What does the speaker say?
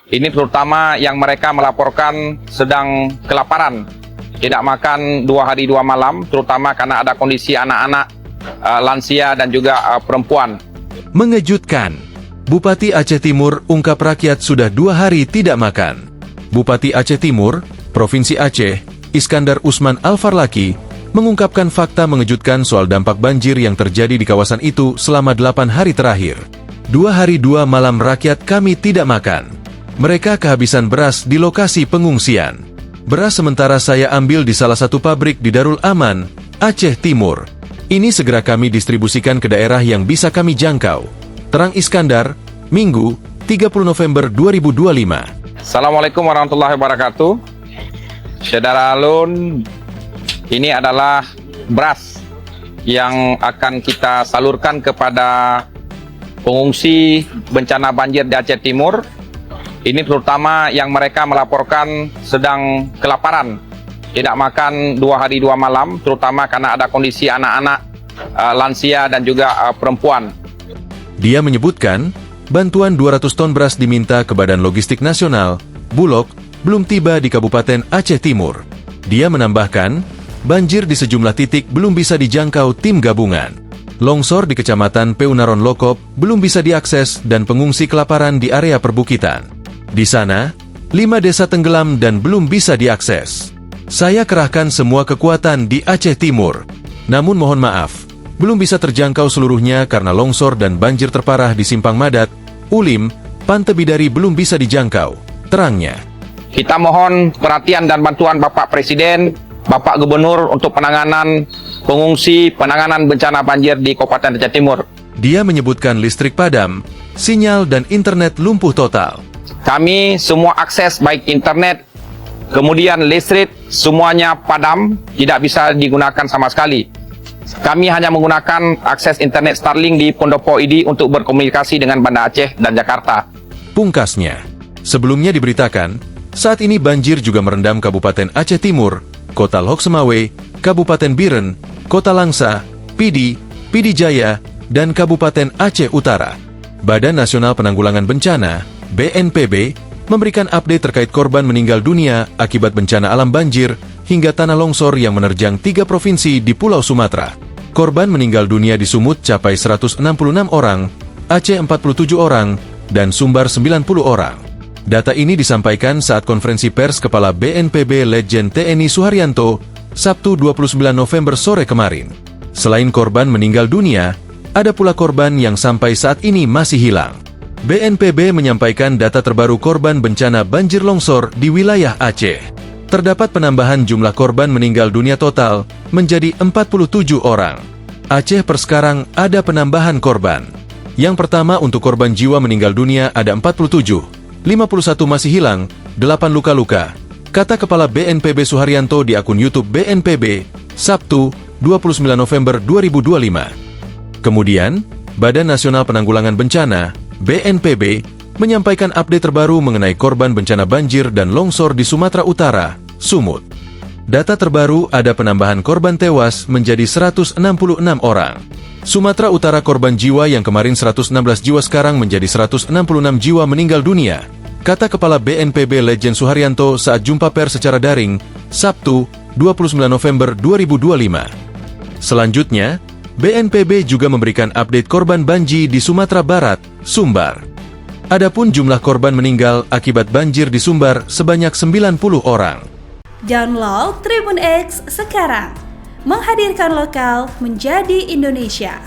Ini terutama yang mereka melaporkan sedang kelaparan, tidak makan 2 hari 2 malam, terutama karena ada kondisi anak-anak, lansia dan juga perempuan. Mengejutkan, Bupati Aceh Timur ungkap rakyat sudah 2 hari tidak makan. Bupati Aceh Timur, Provinsi Aceh, Iskandar Usman Alfarlaki, mengungkapkan fakta mengejutkan soal dampak banjir yang terjadi di kawasan itu selama 8 hari terakhir. 2 hari 2 malam rakyat kami tidak makan. Mereka kehabisan beras di lokasi pengungsian. Beras sementara saya ambil di salah satu pabrik di Darul Aman, Aceh Timur. Ini segera kami distribusikan ke daerah yang bisa kami jangkau. Terang Iskandar, Minggu, 30 November 2025. Assalamualaikum warahmatullahi wabarakatuh. Saudara Alun, ini adalah beras yang akan kita salurkan kepada pengungsi bencana banjir di Aceh Timur. Ini terutama yang mereka melaporkan sedang kelaparan, tidak makan 2 hari 2 malam, terutama karena ada kondisi anak-anak, lansia dan juga perempuan. Dia menyebutkan, bantuan 200 ton beras diminta ke Badan Logistik Nasional, Bulog, belum tiba di Kabupaten Aceh Timur. Dia menambahkan, banjir di sejumlah titik belum bisa dijangkau tim gabungan. Longsor di Kecamatan Peunaron Lokop belum bisa diakses dan pengungsi kelaparan di area perbukitan. Di sana, 5 desa tenggelam dan belum bisa diakses. Saya kerahkan semua kekuatan di Aceh Timur. Namun mohon maaf, belum bisa terjangkau seluruhnya karena longsor dan banjir terparah di Simpang Madat, Ulim, Pantai Bidari belum bisa dijangkau, terangnya. Kita mohon perhatian dan bantuan Bapak Presiden, Bapak Gubernur untuk penanganan pengungsi, penanganan bencana banjir di Kabupaten Aceh Timur. Dia menyebutkan listrik padam, sinyal dan internet lumpuh total. Kami semua akses baik internet, kemudian listrik, semuanya padam, tidak bisa digunakan sama sekali. Kami hanya menggunakan akses internet Starlink di Pondopo ID untuk berkomunikasi dengan Banda Aceh dan Jakarta. Pungkasnya, sebelumnya diberitakan, saat ini banjir juga merendam Kabupaten Aceh Timur, Kota Lok Semawe, Kabupaten Biren, Kota Langsa, Pidi, Pidi Jaya, dan Kabupaten Aceh Utara. Badan Nasional Penanggulangan Bencana, BNPB, memberikan update terkait korban meninggal dunia akibat bencana alam banjir hingga tanah longsor yang menerjang 3 provinsi di Pulau Sumatera. Korban meninggal dunia di Sumut capai 166 orang, Aceh 47 orang, dan Sumbar 90 orang. Data ini disampaikan saat konferensi pers Kepala BNPB Letjen TNI Suharyanto, Sabtu 29 November sore kemarin. Selain korban meninggal dunia, ada pula korban yang sampai saat ini masih hilang. BNPB menyampaikan data terbaru korban bencana banjir longsor di wilayah Aceh. Terdapat penambahan jumlah korban meninggal dunia total menjadi 47 orang. Aceh per sekarang ada penambahan korban. Yang pertama untuk korban jiwa meninggal dunia ada 47, 51 masih hilang, 8 luka-luka, kata Kepala BNPB Suharyanto di akun YouTube BNPB, Sabtu 29 November 2025. Kemudian, Badan Nasional Penanggulangan Bencana, BNPB, menyampaikan update terbaru mengenai korban bencana banjir dan longsor di Sumatera Utara, Sumut. Data terbaru ada penambahan korban tewas menjadi 166 orang. Sumatera Utara korban jiwa yang kemarin 116 jiwa sekarang menjadi 166 jiwa meninggal dunia, kata Kepala BNPB Letjen Suharyanto saat jumpa pers secara daring, Sabtu, 29 November 2025. Selanjutnya, BNPB juga memberikan update korban banjir di Sumatera Barat, Sumbar. Adapun jumlah korban meninggal akibat banjir di Sumbar sebanyak 90 orang. Download Tribun X sekarang, menghadirkan lokal menjadi Indonesia.